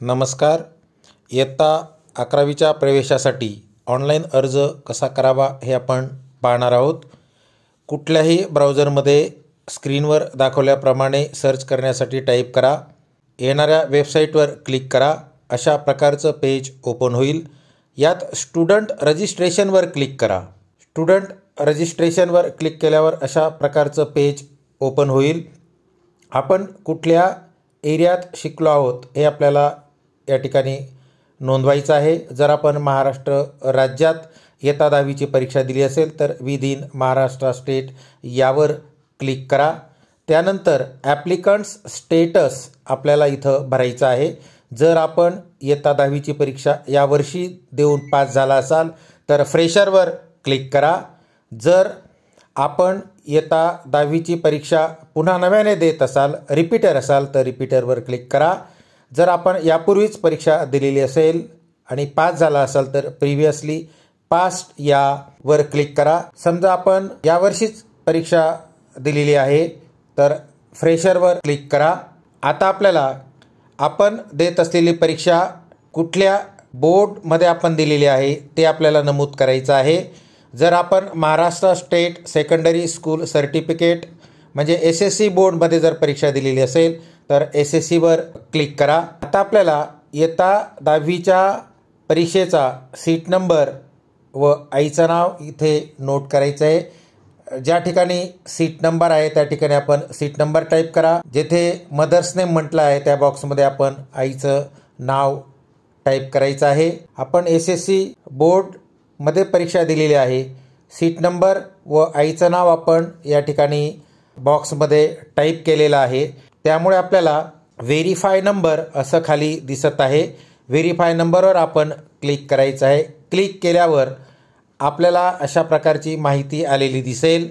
नमस्कार. इयत्ता 11वीच्या प्रवेशासाठी ऑनलाईन अर्ज कसा करावा हे आपण पाहणार आहोत. कुठल्याही ब्राउझरमध्ये स्क्रीनवर दाखवल्याप्रमाणे सर्च करण्यासाठी टाईप करा. येणाऱ्या वेबसाईटवर क्लिक करा. अशा प्रकारचं पेज ओपन होईल. यात स्टुडंट रजिस्ट्रेशनवर क्लिक करा. स्टुडंट रजिस्ट्रेशनवर क्लिक केल्यावर अशा प्रकारचं पेज ओपन होईल. आपण कुठल्या एरियात शिकलो आहोत हे आपल्याला या ठिकाणी नोंदवायचं आहे. जर आपण महाराष्ट्र राज्यात इयत्ता 10वीची परीक्षा दिली असेल तर विदिन महाराष्ट्र स्टेट यावर क्लिक करा. त्यानंतर ॲप्लिकंट्स स्टेटस आपल्याला इथं भरायचं आहे. जर आपण इयत्ता 10वीची परीक्षा यावर्षी देऊन पास झाला असाल तर फ्रेशरवर क्लिक करा. जर आपण इयत्ता 10वीची परीक्षा पुन्हा नव्याने देत असाल, रिपीटर असाल तर रिपीटरवर क्लिक करा. जर आपण यापूर्वीच परीक्षा दिलेली असेल आणि पास झाला असाल तर प्रिव्हियसली पास्ट यावर क्लिक करा. समजा आपण यावर्षीच परीक्षा दिलेली आहे तर फ्रेशरवर क्लिक करा. आता आपल्याला आपण देत असलेली परीक्षा कुठल्या बोर्डमध्ये आपण दिलेली आहे ते आपल्याला नमूद करायचं आहे. जर आपण Maharashtra state secondary school certificate म्हणजे SSC बोर्डमध्ये जर परीक्षा दिलेली असेल तर SSCवर क्लिक करा. आता आपल्याला इयत्ता 10वीच्या परीक्षेचा सीट नंबर व आईचं नाव इथे नोट करायचं आहे. ज्या ठिकाणी सीट नंबर आहे त्या ठिकाणी आपण सीट नंबर टाईप करा. जेथे मदर्स नेम म्हटलं आहे त्या बॉक्समध्ये आपण आईचं नाव टाईप करायचं आहे. आपण SSC बोर्डमध्ये परीक्षा दिलेली आहे. सीट नंबर व आईचं नाव आपण या ठिकाणी बॉक्समध्ये टाईप केलेलं आहे. त्यामुळे आपल्याला व्हेरीफाय नंबर असं खाली दिसत आहे. व्हेरीफाय नंबरवर आपण क्लिक करायचं आहे. क्लिक केल्यावर आपल्याला अशा प्रकारची माहिती आलेली दिसेल.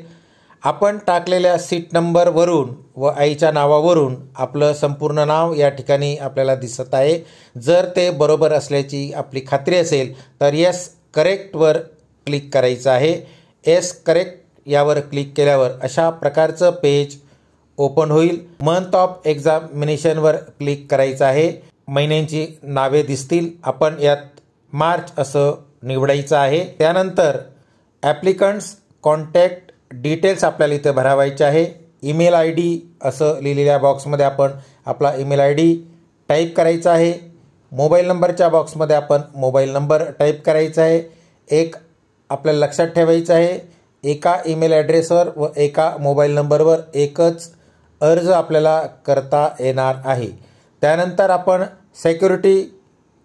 आपण टाकलेल्या सीट नंबरवरून व आईच्या नावावरून आपलं संपूर्ण नाव या ठिकाणी आपल्याला दिसत आहे. जर ते बरोबर असल्याची आपली खात्री असेल तर येस करेक्टवर क्लिक करायचं आहे. येस करेक्ट यावर क्लिक केल्यावर अशा प्रकारचं पेज ओपन होईल. मंथ ऑफ एक्झामिनेशनवर क्लिक करायचं आहे. महिन्यांची नावे दिसतील. आपण यात मार्च असं निवडायचं आहे. त्यानंतर ॲप्लिकंट्स कॉन्टॅक्ट डिटेल्स आपल्याला इथे भरावायचे आहे. ईमेल ID असं लिहिलेल्या बॉक्समध्ये आपण आपला ईमेल ID टाईप करायचा आहे. मोबाईल नंबरच्या बॉक्समध्ये आपण मोबाईल नंबर टाईप करायचा आहे. एक आपल्याला लक्षात ठेवायचं आहे, एका ईमेल ॲड्रेसवर व एका मोबाईल नंबरवर एकच अर्ज आपल्याला करता येणार आहे. त्यानंतर आपण सिक्युरिटी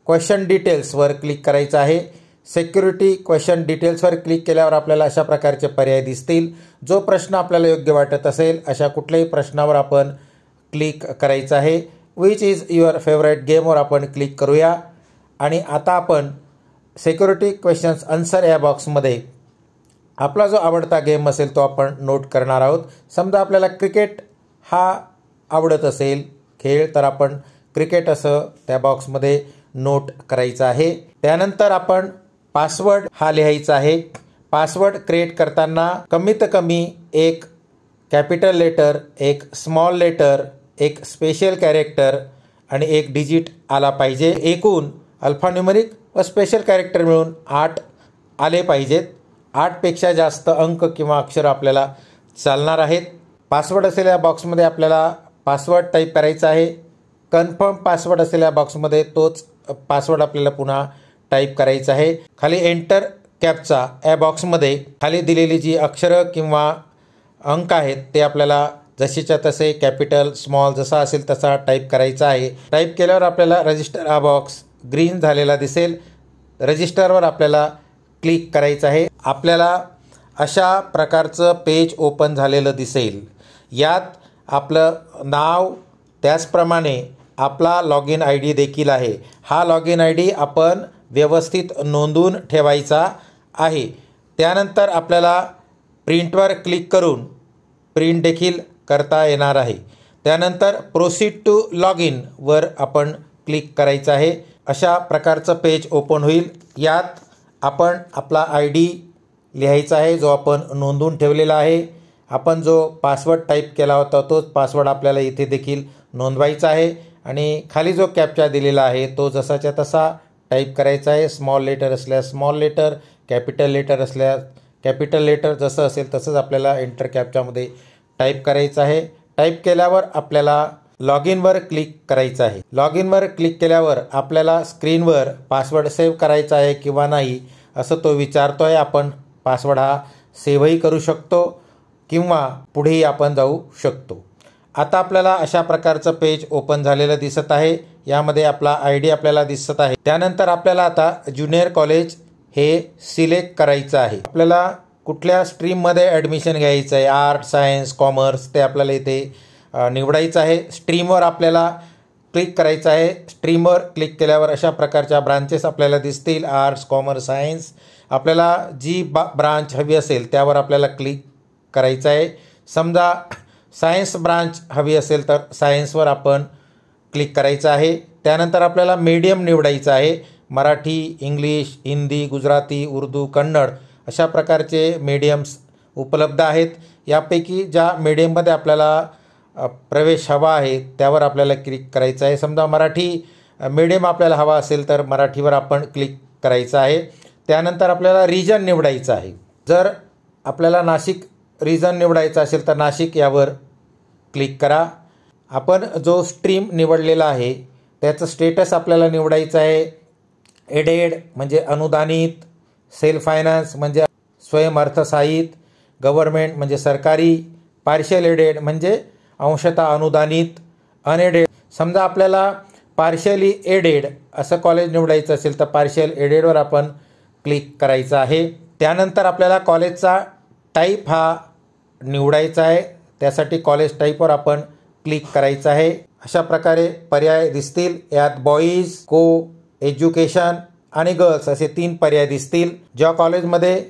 क्वेश्चन डिटेल्सवर क्लिक करायचं आहे. सिक्युरिटी क्वेश्चन डिटेल्सवर क्लिक केल्यावर आपल्याला अशा प्रकारचे पर्याय दिसतील. जो प्रश्न आपल्याला योग्य वाटत असेल अशा कुठल्याही प्रश्नावर आपण क्लिक करायचं आहे. विच इज युअर फेवरेट गेमवर आपण क्लिक करूया. आणि आता आपण सिक्युरिटी क्वेश्चन्स आन्सर या बॉक्समध्ये आपला जो आवडता गेम असेल तो आपण नोट करणार आहोत. समजा आपल्याला क्रिकेट हा आवडत असेल खेळ तर आपण क्रिकेट असं त्या बॉक्समध्ये नोट करायचं आहे. त्यानंतर आपण पासवर्ड हा लिहायचा आहे. पासवर्ड क्रिएट करताना कमीत कमी एक कॅपिटल लेटर, एक स्मॉल लेटर, एक स्पेशल कॅरेक्टर आणि एक डिजिट आला पाहिजे. एकूण अल्फान्यूमरिक व स्पेशल कॅरेक्टर मिळून 8 आले पाहिजेत. 8पेक्षा जास्त अंक किंवा अक्षर आपल्याला चालणार आहेत. पासवर्ड असलेल्या बॉक्समध्ये आपल्याला पासवर्ड टाईप करायचा आहे. कन्फर्म पासवर्ड असलेल्या बॉक्समध्ये तोच पासवर्ड आपल्याला पुन्हा टाईप करायचा आहे. खाली एंटर कॅप्चा या बॉक्समध्ये खाली दिलेली जी अक्षरं किंवा अंक आहेत ते आपल्याला जसेच्या तसे कॅपिटल स्मॉल जसा असेल तसा टाईप करायचा आहे. टाईप केल्यावर आपल्याला रजिस्टर हा बॉक्स ग्रीन झालेला दिसेल. रजिस्टरवर आपल्याला क्लिक करायचं आहे. आपल्याला अशा प्रकारचं पेज ओपन झालेलं दिसेल. यात आपलं नाव त्याचप्रमाणे आपला लॉग इन ID देखील आहे. हा लॉग इन ID आपण व्यवस्थित नोंदवून ठेवायचा आहे. त्यानंतर आपल्याला प्रिंटवर क्लिक करून प्रिंट देखील करता येणार आहे. त्यानंतर प्रोसीड टू लॉग इनवर आपण क्लिक करायचं आहे. अशा प्रकारचं पेज ओपन होईल. यात आपण आपला ID लिहायचा आहे जो आपण नोंदवून ठेवलेला आहे. आपण जो पासवर्ड टाईप केला होता तोच पासवर्ड आपल्याला इथे देखील नोंदवायचा आहे आणि खाली जो कॅप्चा दिलेला आहे तो जसाच्या तसा टाईप करायचा आहे. स्मॉल लेटर असल्यास स्मॉल लेटर, कॅपिटल लेटर असल्यास कॅपिटल लेटर, जसं असेल तसंच आपल्याला एंटर कॅप्चामध्ये टाईप करायचं आहे. टाईप केल्यावर आपल्याला लॉग इनवर क्लिक करायचं आहे. लॉग इनवर क्लिक केल्यावर आपल्याला स्क्रीनवर पासवर्ड सेव्ह करायचा आहे किंवा नाही असं तो विचारतो आहे. आपण पासवर्ड हा सेव्हही करू शकतो किंवा पुढेही आपण जाऊ शकतो. आता आपल्याला अशा प्रकारचं पेज ओपन झालेलं दिसत आहे. यामध्ये आपला ID आपल्याला दिसत आहे. त्यानंतर आपल्याला आता ज्युनियर कॉलेज हे सिलेक्ट करायचं आहे. आपल्याला कुठल्या स्ट्रीममध्ये ॲडमिशन घ्यायचं आहे, आर्ट, सायन्स, कॉमर्स, ते आपल्याला इथे निवडायचं आहे. स्ट्रीमवर आपल्याला क्लिक करायचं आहे. स्ट्रीमवर क्लिक केल्यावर अशा प्रकारच्या ब्रांचेस आपल्याला दिसतील, आर्ट्स, कॉमर्स, सायन्स. आपल्याला जी ब्रांच हवी असेल त्यावर आपल्याला क्लिक करायचं आहे. समजा सायन्स ब्रांच हवी असेल तर सायन्सवर आपण क्लिक करायचं आहे. त्यानंतर आपल्याला मीडियम निवडायचं आहे. मराठी, इंग्लिश, हिंदी, गुजराती, उर्दू, कन्नड अशा प्रकारचे मीडियम्स उपलब्ध आहेत. यापैकी ज्या मीडियममध्ये आपल्याला प्रवेश हवा आहे त्यावर आपल्याला क्लिक करायचं आहे. समजा मराठी मीडियम आपल्याला हवा असेल तर मराठीवर आपण क्लिक करायचं आहे. त्यानंतर आपल्याला रिजन निवडायचं आहे. जर आपल्याला नाशिक रिजन निवडायचं असेल तर नाशिक यावर क्लिक करा. आपण जो स्ट्रीम निवडलेला आहे त्याचं स्टेटस आपल्याला निवडायचं आहे. एडेड म्हणजे अनुदानित, सेल्फ फायनान्स म्हणजे स्वयंअर्थसहाय्यित, गव्हर्नमेंट म्हणजे सरकारी, पार्शियल एडेड म्हणजे अंशतः अनुदानित, अनएडेड. समजा आपल्याला पार्शियली एडेड असं कॉलेज निवडायचं असेल तर पार्शियल एडेडवर आपण क्लिक करायचं आहे. त्यानंतर आपल्याला कॉलेजचा टाईप हा निवडायचा आहे. त्यासाठी कॉलेज टाईपवर आपण क्लिक करायचं आहे. अशा प्रकारे पर्याय दिसतील. यात बॉईज, को एज्युकेशन आणि गर्ल्स असे 3 पर्याय दिसतील. ज्या कॉलेजमध्ये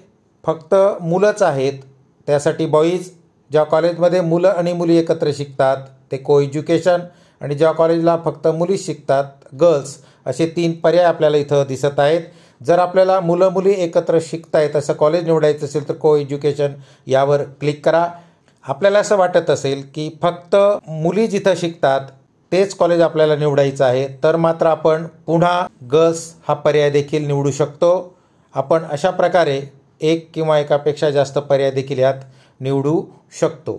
फक्त मुलंच आहेत त्यासाठी बॉईज, ज्या कॉलेजमध्ये मुलं आणि मुली एकत्र शिकतात ते को एज्युकेशन, आणि ज्या कॉलेजला फक्त मुली शिकतात गर्ल्स, असे 3 पर्याय आपल्याला इथं दिसत आहेत. जर आपल्याला मुलं मुली एकत्र शिकतायत असं कॉलेज निवडायचं असेल तर को एज्युकेशन यावर क्लिक करा. आपल्याला असं वाटत असेल की फक्त मुली जिथं शिकतात तेच कॉलेज आपल्याला निवडायचं आहे तर मात्र आपण पुन्हा गर्ल्स हा पर्याय देखील निवडू शकतो. आपण अशा प्रकारे एक किंवा एकापेक्षा जास्त पर्याय देखील यात निवडू शकतो.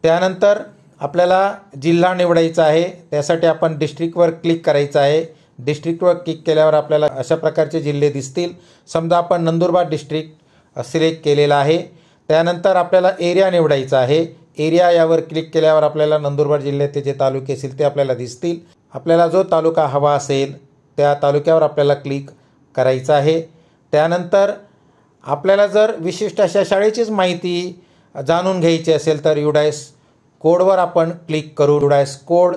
त्यानंतर आपल्याला जिल्हा निवडायचा आहे. त्यासाठी आपण डिस्ट्रिक्टवर क्लिक करायचं आहे. डिस्ट्रिक्टवर क्लिक केल्यावर आपल्याला अशा प्रकारचे जिल्हे दिसतील. समजा आपण नंदुरबार डिस्ट्रिक्ट सिलेक्ट केलेला आहे. त्यानंतर आपल्याला एरिया निवडायचा आहे. एरिया यावर क्लिक केल्यावर आपल्याला नंदुरबार जिल्ह्याचे जे तालुके असतील ते आपल्याला दिसतील. आपल्याला जो तालुका हवा असेल त्या तालुक्यावर आपल्याला क्लिक करायचं आहे. त्यानंतर आपल्याला जर विशिष्ट अशा शाळेचीच माहिती जाणून घ्यायची असेल तर युडायस कोडवर आपण क्लिक करू. युडायस कोड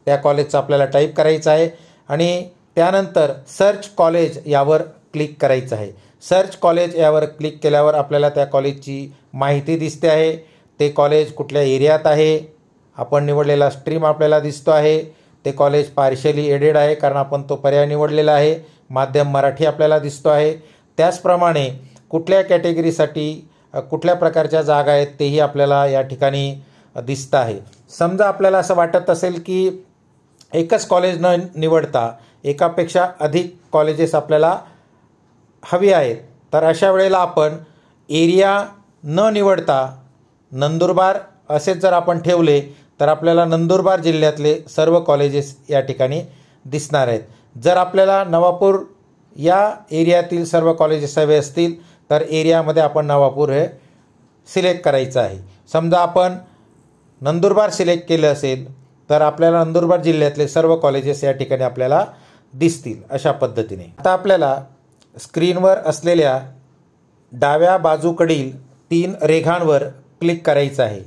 त्या कॉलेजचा आपल्याला टाईप करायचा आहे आणि त्यानंतर सर्च कॉलेज यावर क्लिक करायचं आहे. सर्च कॉलेज यावर क्लिक केल्यावर आपल्याला त्या कॉलेजची माहिती दिसते आहे. ते कॉलेज कुठल्या एरियात आहे, आपण निवडलेला स्ट्रीम आपल्याला दिसतो आहे. ते कॉलेज पार्शियली एडेड आहे कारण आपण तो पर्याय निवडलेला आहे. माध्यम मराठी आपल्याला दिसतो आहे. त्याचप्रमाणे कुठल्या कॅटेगरीसाठी कुठल्या प्रकारच्या जागा आहेत तेही आपल्याला या ठिकाणी दिसतं आहे. समजा आपल्याला असं वाटत असेल की एकच कॉलेज न निवडता एकापेक्षा अधिक कॉलेजेस आपल्याला हवी आहेत तर अशा वेळेला आपण एरिया न निवडता नंदुरबार असेच जर आपण ठेवले तर आपल्याला नंदुरबार जिल्ह्यातले सर्व कॉलेजेस या ठिकाणी दिसणार आहेत. जर आपल्याला नवापूर या एरियातील सर्व कॉलेजेस हवे असतील तर एरियामध्ये आपण नवापूर हे सिलेक्ट करायचं आहे. समजा आपण नंदुरबार सिलेक्ट केलं असेल तर आपल्याला नंदुरबार जिल्ह्यातले सर्व कॉलेजेस या ठिकाणी आपल्याला दिसतील अशा पद्धतीने. आता आपल्याला स्क्रीनवर असलेल्या डाव्या बाजूकडील 3 रेघांवर क्लिक करायचं आहे.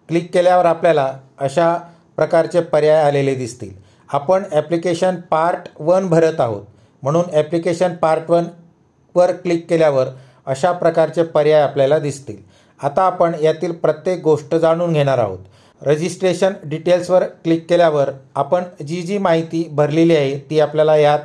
क्लिक केल्यावर आपल्याला अशा प्रकारचे पर्याय आलेले दिसतील. आपण ॲप्लिकेशन पार्ट 1 भरत आहोत म्हणून ॲप्लिकेशन पार्ट 1 वर क्लिक केल्यावर अशा प्रकारचे पर्याय आपल्याला दिसतील. आता आपण यातील प्रत्येक गोष्ट जाणून घेणार आहोत. रजिस्ट्रेशन डिटेल्सवर क्लिक केल्यावर आपण जी माहिती भरलेली आहे ती आपल्याला यात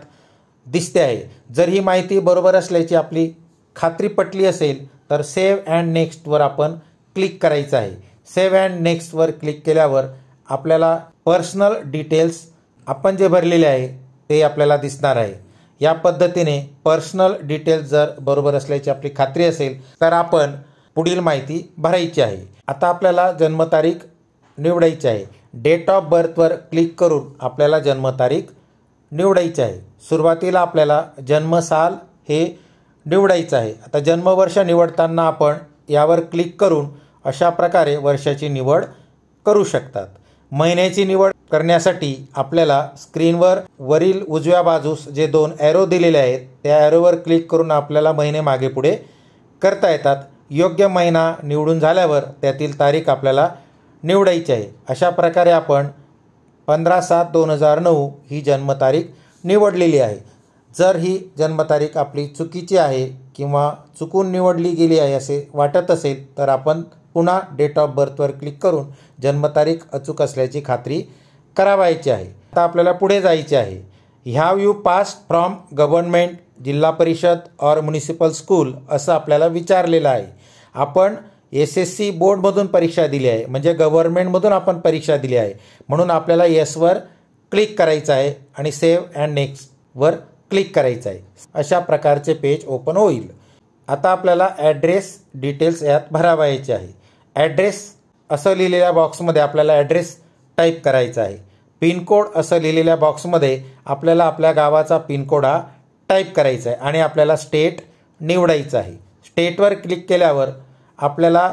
दिसते आहे. जर ही माहिती बरोबर असल्याची आपली खात्री पटली असेल तर सेव्ह अँड नेक्स्टवर आपण क्लिक करायचं आहे. सेव्ह अँड नेक्स्टवर क्लिक केल्यावर आपल्याला पर्सनल डिटेल्स आपण जे भरलेले आहे ते आपल्याला दिसणार आहे. या पद्धतीने पर्सनल डिटेल्स जर बरोबर असल्याची आपली खात्री असेल तर आपण पुढील माहिती भरायची आहे. आता आपल्याला जन्मतारीख निवडायची आहे. डेट ऑफ बर्थवर क्लिक करून आपल्याला जन्मतारीख निवडायची आहे. सुरुवातीला आपल्याला जन्मसाल हे निवडायचं आहे. आता जन्मवर्ष निवडताना आपण यावर क्लिक करून अशा प्रकारे वर्षाची निवड करू शकतात. महिन्याची निवड करण्यासाठी आपल्याला स्क्रीनवर वरील उजव्या बाजूस जे 2 ॲरो दिलेले आहेत त्या ॲरोवर क्लिक करून आपल्याला महिने मागे पुढे करता येतात. योग्य महिना निवडून झाल्यावर त्यातील तारीख आपल्याला निवडायची आहे. अशा प्रकारे आपण 15/7/2009 ही जन्मतारीख निवडलेली आहे. जर ही जन्मतारीख आपली चुकीची आहे किंवा चुकून निवडली गेली आहे असे वाटत असेल तर आपण पुन्हा डेट ऑफ बर्थवर क्लिक करून जन्मतारीख अचूक असल्याची खात्री करावायची आहे. आता आपल्याला पुढे जायचे आहे. Have you passed from government, जिल्हा परिषद और म्युनिसिपल स्कूल असं आपल्याला विचारलेलं आहे. आपण SSC बोर्डमधून परीक्षा दिली आहे म्हणजे गव्हर्नमेंटमधून आपण परीक्षा दिली आहे म्हणून आपल्याला येसवर क्लिक करायचं आहे आणि सेव्ह अँड नेक्स्टवर क्लिक करायचं आहे. अशा प्रकारचे पेज ओपन होईल. आता आपल्याला ॲड्रेस डिटेल्स यात भरावायचे आहे. ॲड्रेस असं लिहिलेल्या बॉक्समध्ये आपल्याला ॲड्रेस टाईप करायचा आहे. पिनकोड असं लिहिलेल्या बॉक्समध्ये आपल्याला आपल्या गावाचा पिनकोड हा टाईप करायचा आहे आणि आपल्याला स्टेट निवडायचं आहे. स्टेटवर क्लिक केल्यावर आपल्याला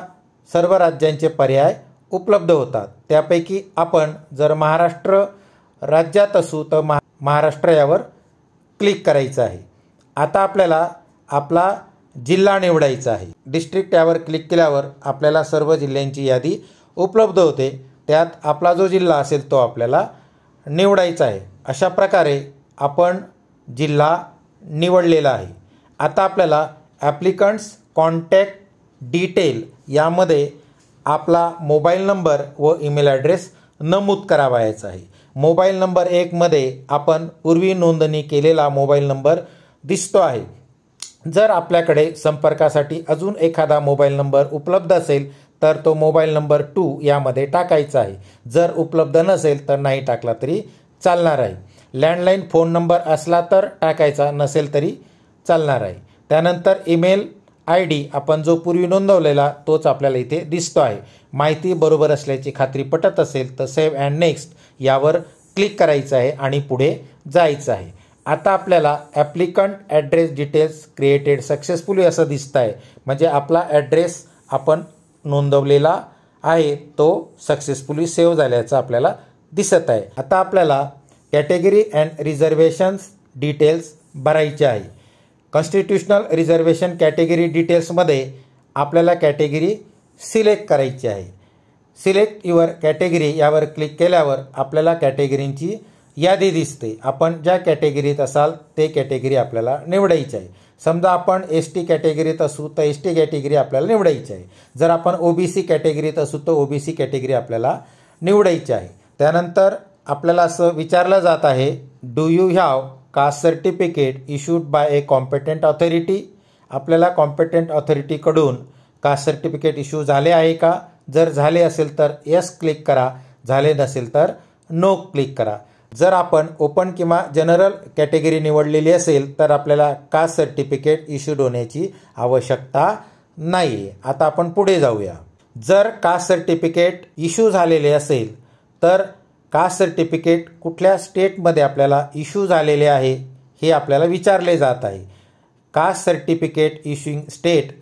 सर्व राज्यांचे पर्याय उपलब्ध होतात. त्यापैकी आपण जर महाराष्ट्र राज्यात असू तर महाराष्ट्र यावर क्लिक करायचं आहे. आता आपल्याला आपला जिल्हा निवडायचा आहे. डिस्ट्रिक्ट यावर क्लिक केल्यावर आपल्याला सर्व जिल्ह्यांची यादी उपलब्ध होते. त्यात आपला जो जिल्हा असेल तो आपल्याला निवडायचा आहे. अशा प्रकारे आपण जिल्हा निवडलेला आहे. आता आपल्याला ॲप्लिकंट्स कॉन्टॅक्ट डिटेल यामध्ये आपला मोबाईल नंबर व ईमेल ॲड्रेस नमूद करावायचा आहे. मोबाईल नंबर 1 मध्ये आपण पूर्वी नोंदणी केलेला मोबाईल नंबर दिसतो आहे. जर आपल्याकडे संपर्कासाठी अजून एखादा मोबाईल नंबर उपलब्ध असेल तर तो मोबाईल नंबर 2 यामध्ये टाकायचा आहे. जर उपलब्ध नसेल तर नाही टाकला तरी चालणार आहे. लँडलाईन फोन नंबर असला तर टाकायचा, नसेल तरी चालणार आहे. त्यानंतर ईमेल ID आपण जो पूर्वी नोंदवलेला तोच आपल्याला इथे दिसतो आहे. माहिती बरोबर असल्याची खात्री पटत असेल तर सेव्ह अँड नेक्स्ट यावर क्लिक करायचं आहे आणि पुढे जायचं आहे. आता आपल्याला applicant address details created successfully असं दिसतं आहे म्हणजे आपला ॲड्रेस आपण नोंदवलेला आहे तो सक्सेसफुली सेव्ह झाल्याचं आपल्याला दिसत आहे. आता आपल्याला कॅटेगरी अँड रिझर्वेशन्स डिटेल्स भरायचे आहे. कॉन्स्टिट्यूशनल रिझर्वेशन कॅटेगरी डिटेल्समध्ये आपल्याला कॅटेगरी सिलेक्ट करायची आहे. सिलेक्ट युअर कॅटेगरी यावर क्लिक केल्यावर आपल्याला कॅटेगरींची यादी दिसते. आपण ज्या कॅटेगरीत असाल ते कॅटेगरी आपल्याला निवडायची आहे. समजा आपण ST कॅटेगरीत असू तर ST कॅटेगरी आपल्याला निवडायची आहे. जर आपण OBC कॅटेगरीत असू तर OBC कॅटेगरी आपल्याला निवडायची आहे. त्यानंतर आपल्याला असं विचारलं जात आहे, do you have caste certificate issued by a competent authority. आपल्याला कॉम्पिटंट ऑथॉरिटीकडून कास्ट सर्टिफिकेट इश्यू झाले आहे का. जर झाले असेल तर येस क्लिक करा, झाले नसेल तर नो क्लिक करा. जर आपण ओपन किंवा जनरल कॅटेगरी निवडलेली असेल तर आपल्याला कास्ट सर्टिफिकेट इश्यूड होण्याची आवश्यकता नाही आहे. आता आपण पुढे जाऊया. जर कास्ट सर्टिफिकेट इश्यू झालेले असेल तर कास्ट सर्टिफिकेट कुठल्या स्टेटमध्ये आपल्याला इश्यू झालेले आहे हे आपल्याला विचारले जात आहे. कास्ट सर्टिफिकेट इश्यूइंग स्टेट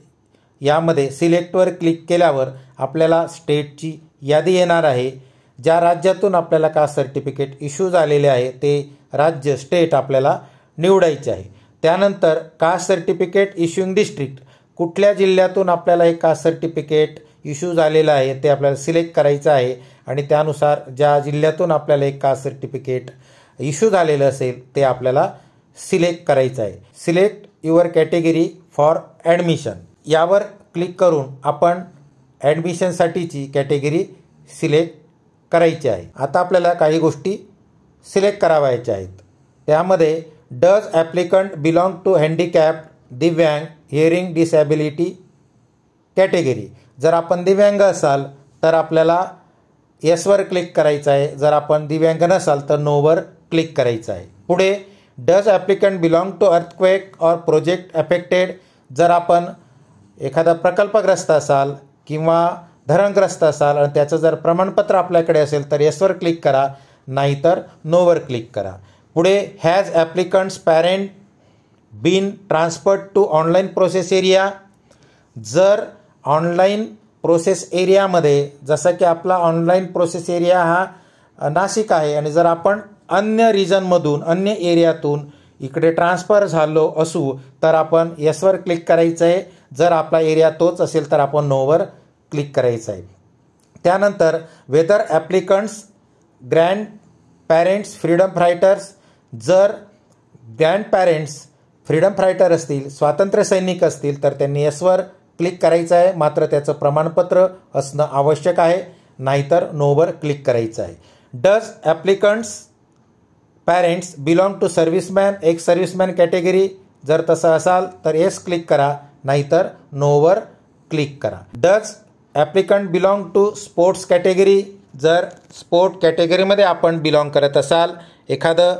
यामध्ये सिलेक्टवर क्लिक केल्यावर आपल्याला स्टेटची यादी येणार आहे. ज्या राज्यातून आपल्याला कास्ट सर्टिफिकेट इश्यू झालेले आहे ते राज्य स्टेट आपल्याला निवडायचे आहे. त्यानंतर कास्ट सर्टिफिकेट इश्यूइंग डिस्ट्रिक्ट कुठल्या जिल्ह्यातून आपल्याला हे कास्ट सर्टिफिकेट इश्यू झालेलं आहे ते आपल्याला सिलेक्ट करायचं आहे आणि त्यानुसार ज्या जिल्ह्यातून आपल्याला एक कास्ट सर्टिफिकेट इश्यू झालेलं असेल ते आपल्याला सिलेक्ट करायचं आहे. Select your category for admission यावर क्लिक करून आपण ॲडमिशनसाठीची कॅटेगरी सिलेक्ट करायची आहे. आता आपल्याला काही गोष्टी सिलेक्ट करावायच्या आहेत. त्यामध्ये does applicant belong to handicap, दिव्यांग, हिअरिंग डिसॅबिलिटी कॅटेगरी. जर आपण दिव्यांग असाल तर आपल्याला येसवर क्लिक करायचं आहे. जर आपण दिव्यांग नसाल तर नोवर क्लिक करायचं आहे. पुढे does applicant belong to earthquake or project affected. जर आपण एखादा प्रकल्पग्रस्त असाल किंवा धरणग्रस्त असाल आणि त्याचं जर प्रमाणपत्र आपल्याकडे असेल तर येसवर क्लिक करा, नाहीतर नोवर क्लिक करा. पुढे has applicant's parent been transferred to online process area. जर ऑनलाईन प्रोसेस एरियामध्ये, जसं की आपला ऑनलाईन प्रोसेस एरिया हा नाशिक आहे, आणि जर आपण अन्य रिजनमधून अन्य एरियातून इकडे ट्रान्सफर झालो असू तर आपण येसवर क्लिक करायचं आहे. जर आपला एरिया तोच असेल तर आपण नोवर क्लिक करायचं आहे. त्यानंतर whether applicant's grand parents freedom fighters. जर ग्रँड पॅरेंट्स फ्रीडम फायटर असतील, स्वातंत्र्य सैनिक असतील, तर त्यांनी येसवर क्लिक करायचं आहे. मात्र त्याचं प्रमाणपत्र असणं आवश्यक आहे, नाहीतर नोवर क्लिक करायचं आहे. Does applicant's parents belong to serviceman, एक सर्व्हिसमॅन कॅटेगरी. जर तसं असाल तर येस क्लिक करा, नाहीतर नोवर क्लिक करा. Does applicant belong to sports category. जर स्पोर्ट कॅटेगरीमध्ये आपण बिलॉंग करत असाल, एखादं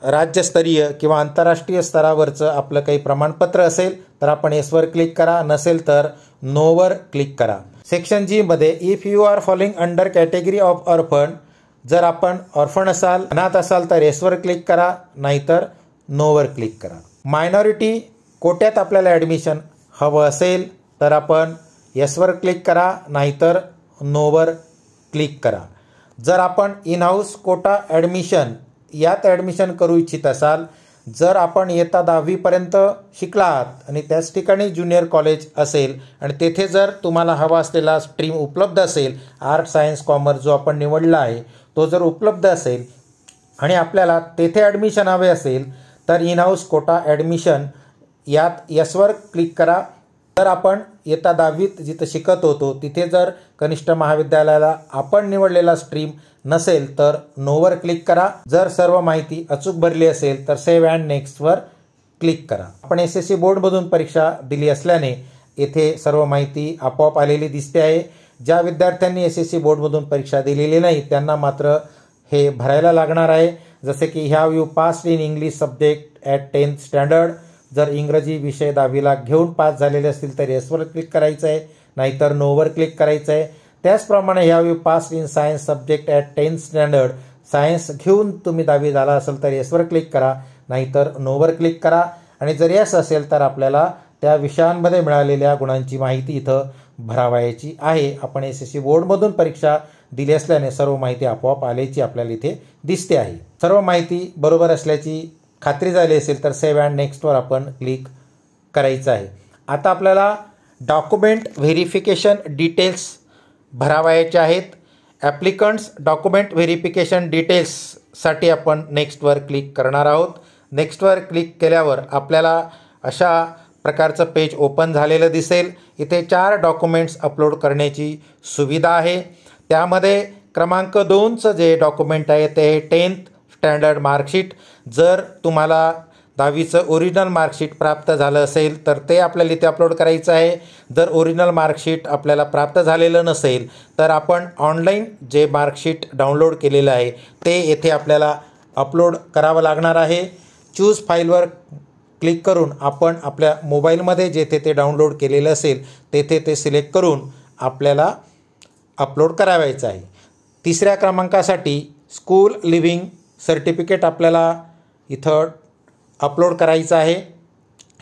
राज्यस्तरीय किंवा आंतरराष्ट्रीय स्तरावरचं आपलं काही प्रमाणपत्र असेल तर आपण येसवर क्लिक करा, नसेल तर नोवर क्लिक करा. सेक्शन जी मध्ये if you are following under category of orphan. जर आपण ऑर्फन असाल, अनाथ असाल तर येसवर क्लिक करा, नाहीतर नोवर क्लिक करा. मायनॉरिटी कोट्यात आपल्याला ॲडमिशन हवं असेल तर आपण येसवर क्लिक करा, नाहीतर नोवर क्लिक करा. जर आपण इन हाऊस कोटा ॲडमिशन यात ॲडमिशन करू इच्छित असाल, जर आपण इयत्ता 10वीपर्यंत शिकला आहात आणि त्याच ठिकाणी ज्युनियर कॉलेज असेल आणि तेथे जर तुम्हाला हवा असलेला स्ट्रीम उपलब्ध असेल, आर्ट सायन्स कॉमर्स जो आपण निवडला आहे तो जर उपलब्ध असेल आणि आपल्याला तेथे ॲडमिशन हवे असेल तर इन हाऊस कोटा ॲडमिशन यात येसवर क्लिक करा. जर आपण इयत्ता 10वीत जिथं शिकत होतो तिथे जर कनिष्ठ महाविद्यालयाला आपण निवडलेला स्ट्रीम नसेल तर नोवर क्लिक करा. जर सर्व माहिती अचूक भरली असेल तर सेव्ह अँड नेक्स्टवर क्लिक करा. आपण SSC बोर्डमधून परीक्षा दिली असल्याने येथे सर्व माहिती आपोआप आलेली दिसते आहे. ज्या विद्यार्थ्यांनी SSC बोर्डमधून परीक्षा दिलेली नाही त्यांना मात्र हे भरायला लागणार आहे. जसे की have you passed in English subject at 10th standard. जर इंग्रजी विषय 10वीला घेऊन पास झालेले असतील तर येसवर क्लिक करायचं आहे, नाहीतर नोवर क्लिक करायचं आहे. त्याचप्रमाणे have you passed in science subject at 10th standard. Science घेऊन तुम्ही 10वी झाला असेल तर येसवर क्लिक करा, नाहीतर नोवर क्लिक करा. आणि जर येस असेल तर आपल्याला त्या विषयांमध्ये मिळालेल्या गुणांची माहिती इथं भरावायची आहे. आपण SSC बोर्डमधून परीक्षा दिली असल्याने सर्व माहिती आपोआप आल्याची आपल्याला इथे दिसते आहे. सर्व माहिती बरोबर असल्याची खात्री झाली असेल तर सेव्ह अँड नेक्स्टवर आपण क्लिक करायचं आहे. आता आपल्याला डॉक्युमेंट व्हेरिफिकेशन डिटेल्स भरावायचे आहेत. ॲप्लिकंट्स डॉक्युमेंट व्हेरिफिकेशन डिटेल्ससाठी आपण नेक्स्टवर क्लिक करणार आहोत. नेक्स्टवर क्लिक केल्यावर आपल्याला अशा प्रकारचं पेज ओपन झालेलं दिसेल. इथे 4 डॉक्युमेंट्स अपलोड करण्याची सुविधा आहे. त्यामध्ये क्रमांक 2चं जे डॉक्युमेंट आहे ते 10th स्टँडर्ड मार्कशीट. जर तुम्हाला 10वीचं ओरिजिनल मार्कशीट प्राप्त झालं असेल तर ते आपल्याला इथे अपलोड करायचं आहे. जर ओरिजिनल मार्कशीट आपल्याला प्राप्त झालेलं नसेल तर आपण ऑनलाईन जे मार्कशीट डाउनलोड केलेलं आहे ते येथे आपल्याला अपलोड करावं लागणार आहे. चूज फाईलवर क्लिक करून आपण आपल्या मोबाईलमध्ये जेथे ते डाउनलोड केलेलं असेल तेथे ते सिलेक्ट करून आपल्याला अपलोड करावायचं आहे. 3ऱ्या क्रमांकासाठी स्कूल लिव्हिंग सर्टिफिकेट आपल्याला इथं अपलोड करायचं आहे.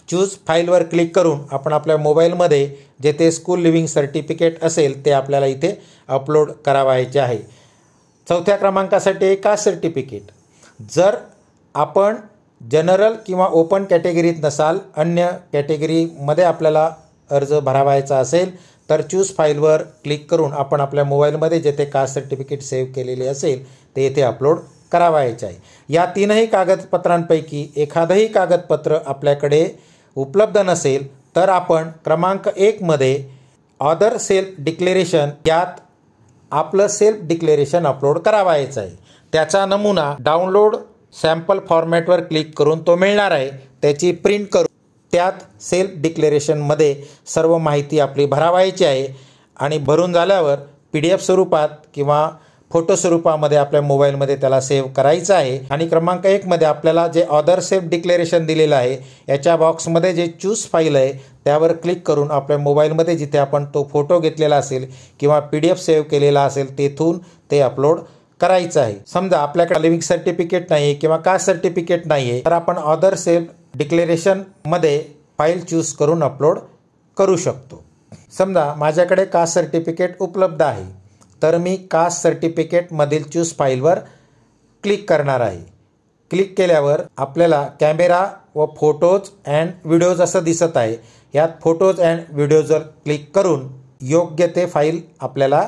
चूज फाईलवर क्लिक करून आपण आपल्या मोबाईलमध्ये जेथे स्कूल लिव्हिंग सर्टिफिकेट असेल ते आपल्याला इथे अपलोड करावायचे आहे. 4थ्या क्रमांकासाठी कास्ट सर्टिफिकेट. जर आपण जनरल किंवा ओपन कॅटेगरीत नसाल, अन्य कॅटेगरीमध्ये आपल्याला अर्ज भरावायचा असेल तर चूज फाईलवर क्लिक करून आपण आपल्या मोबाईलमध्ये जेथे कास्ट सर्टिफिकेट सेव्ह केलेले असेल ते येथे अपलोड करावायचे आहे. या 3ही कागदपत्रांपैकी एखादंही कागदपत्र आपल्याकडे उपलब्ध नसेल तर आपण क्रमांक 1 मध्ये ऑदर सेल्फ डिक्लेरेशन यात आपलं सेल्फ डिक्लेरेशन अपलोड करावायचं आहे. त्याचा नमुना डाउनलोड सॅम्पल फॉर्मॅटवर क्लिक करून तो मिळणार आहे. त्याची प्रिंट करून त्यात सेल्फ डिक्लेरेशनमध्ये सर्व माहिती आपली भरावायची आहे आणि भरून झाल्यावर PDF स्वरूपात किंवा फोटो स्वरूपामध्ये आपल्या मोबाईलमध्ये त्याला सेव्ह करायचं आहे। आणि क्रमांक 1 मध्ये आपल्याला जे ऑदर सेव्ह डिक्लेरेशन दिलेलं आहे याच्या बॉक्समध्ये जे चूज फाईल आहे त्यावर क्लिक करून आपल्या मोबाईलमध्ये जिथे आपण तो फोटो घेतलेला असेल किंवा PDF सेव्ह केलेला असेल तेथून ते अपलोड करायचं आहे। समजा आपल्याकडे लिव्हिंग सर्टिफिकेट नाही किंवा कास्ट सर्टिफिकेट नाही आहे तर आपण ऑदर सेव्ह डिक्लेरेशनमध्ये फाईल चूज करून अपलोड करू शकतो। समजा माझ्याकडे कास्ट सर्टिफिकेट उपलब्ध आहे तर मी कास्ट सर्टिफिकेटमधील चूज फाईलवर क्लिक करणार आहे। क्लिक केल्यावर आपल्याला कॅमेरा व फोटोज अँड व्हिडिओज असं दिसत आहे। यात फोटोज अँड व्हिडिओजवर क्लिक करून योग्य ते फाईल आपल्याला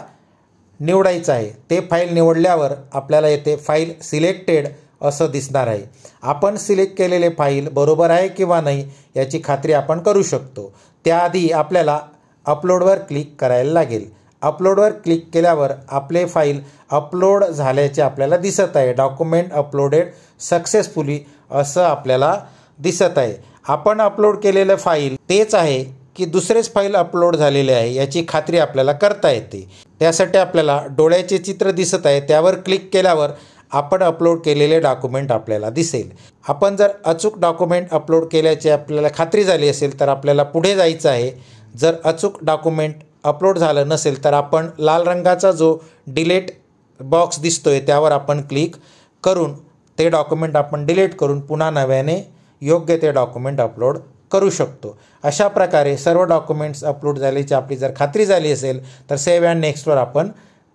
निवडायचं आहे। ते फाईल निवडल्यावर आपल्याला येथे फाईल सिलेक्टेड असं दिसणार आहे। आपण सिलेक्ट केलेले फाईल बरोबर आहे किंवा नाही याची खात्री आपण करू शकतो। त्याआधी आपल्याला अपलोडवर क्लिक करायला लागेल। अपलोडवर क्लिक केल्यावर आपले फाईल अपलोड झाल्याचे आपल्याला दिसत आहे। डॉक्युमेंट अपलोडेड सक्सेसफुली असं आपल्याला दिसत आहे। आपण अपलोड केलेलं फाईल तेच आहे की दुसरेच फाईल अपलोड झालेले आहे याची खात्री आपल्याला करता येते। त्यासाठी आपल्याला डोळ्याचे चित्र दिसत आहे त्यावर क्लिक केल्यावर आपण अपलोड केलेले डॉक्युमेंट आपल्याला दिसेल। आपण जर अचूक डॉक्युमेंट अपलोड केल्याची आपल्याला खात्री झाली असेल तर आपल्याला पुढे जायचं आहे। जर अचूक डॉक्युमेंट अपलोड झालं नसेल तर आपण लाल रंगाचा जो डिलीट बॉक्स दिसतोय त्यावर आपण क्लिक करून ते डॉक्युमेंट आपण डिलीट करून पुन्हा नव्याने योग्य ते डॉक्युमेंट अपलोड करू शकतो। अशा प्रकारे सर्व डॉक्युमेंट्स अपलोड झाल्याची आपली जर खात्री झाली असेल तर सेव्ह अँड नेक्स्टवर आपण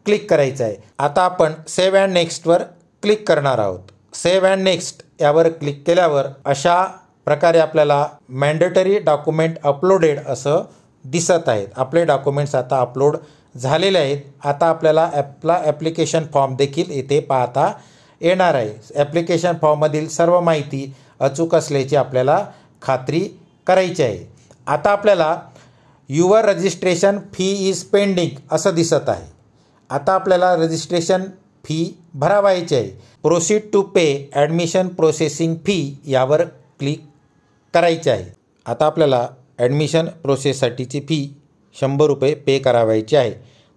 क्लिक करायचं आहे। आता आपण सेव्ह अँड नेक्स्टवर क्लिक करणार आहोत। सेव्ह अँड नेक्स्ट यावर क्लिक केल्यावर अशा प्रकारे आपल्याला मॅन्डेटरी डॉक्युमेंट अपलोडेड असं दिसत आहेत। आपले डॉक्युमेंट्स आता अपलोड झालेले आहेत। आता आपल्याला आपला ॲप्लिकेशन फॉर्म देखील इथे पाहता येणार आहे। ॲप्लिकेशन फॉर्ममधील सर्व माहिती अचूक असल्याची आपल्याला खात्री करायची आहे। आता आपल्याला your registration fee is pending असं दिसत आहे। आता आपल्याला रजिस्ट्रेशन फी भरावायची आहे। Proceed to pay admission processing fee यावर क्लिक करायचे आहे। आता आपल्याला ॲडमिशन प्रोसेससाठीची फी 100 रुपये पे करावायची आहे।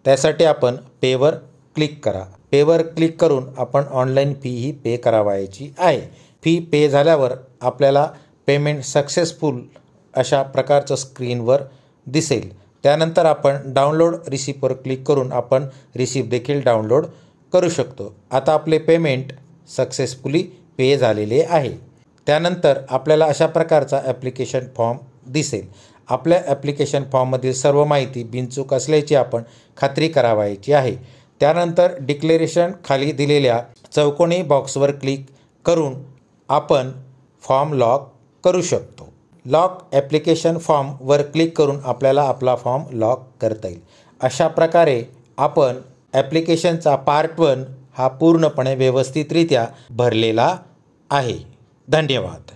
त्यासाठी आपण पेवर क्लिक करा। पेवर क्लिक करून आपण ऑनलाईन फी ही पे करावायची आहे। फी पे झाल्यावर आपल्याला पेमेंट सक्सेसफुल अशा प्रकारचं स्क्रीनवर दिसेल। त्यानंतर आपण डाउनलोड रिसिप्टवर क्लिक करून आपण रिसिप्ट देखील डाउनलोड करू शकतो। आता आपले पेमेंट सक्सेसफुली पे झालेले आहे। त्यानंतर आपल्याला अशा प्रकारचा ॲप्लिकेशन फॉर्म दिसेल। आपल्या ॲप्लिकेशन फॉर्ममधील सर्व माहिती बिनचूक असल्याची आपण खात्री करावायची आहे। त्यानंतर डिक्लेरेशन खाली दिलेल्या चौकोनी बॉक्सवर क्लिक करून आपण फॉर्म लॉक करू शकतो। लॉक ॲप्लिकेशन फॉर्मवर क्लिक करून आपल्याला आपला फॉर्म लॉक करता येईल। अशा प्रकारे आपण ॲप्लिकेशनचा पार्ट 1 हा पूर्णपणे व्यवस्थितरित्या भरलेला आहे। धन्यवाद।